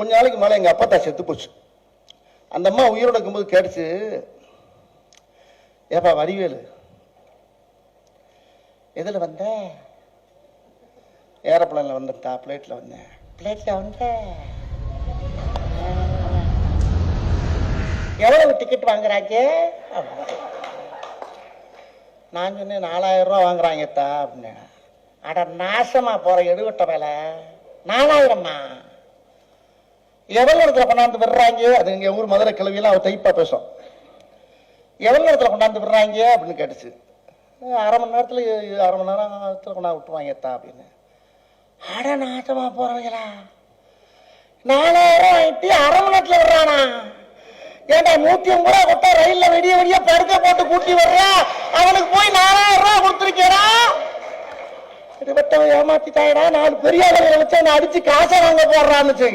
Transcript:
கொஞ்ச நாளைக்கு மேலே எங்கள் அப்பா தான் செத்து போச்சு. அந்த அம்மா உயிரோட இருக்கும்போது கேட்டுச்சு, ஏப்பா வடிவேலு எதில் வந்த? ஏரோப்ளேனில் வந்துட்டா, பிளேட்டில் வந்தேன். பிளேட்டில் வந்த எவ்வளவு டிக்கெட் வாங்குறாங்க? நான் சொன்னேன் 4000 ரூபா வாங்குறாங்கத்தா அப்படின்னு. அட நாசமா போற எடுவட்ட வேலை, 4000மா? எவ்வளவு இடத்துல கொண்டாந்து விடுறாங்க? அது எங்க ஊர் மதுரை கிழவியெல்லாம் அவ டைப்பா பேசும். எவ்வளவு இடத்துல கொண்டாந்து விடுறாங்க அப்படின்னு கேட்டுச்சு. 1/2 மணி நேரத்துல 1/2 மணி நேரத்துல கொண்டாந்து விட்டுருவாங்கத்தா அப்படின்னு. அட நாசமா போறவங்களா, 4000 வாங்கிட்டு 1/2 மணி நேரத்துல விடுறானா? ஏண்டா 150 ரூபா கொடுத்தா ரயில்ல வெடிய வெடிய படுக்க போட்டு கூட்டி வர்ற, அவனுக்கு போய் 4000 ரூபா கொடுத்துருக்கேடா. ஏமாத்திட்டாயடா. 4 பெரிய அளவில் வச்சு அடிச்சு காசை வாங்க போடுறான்னு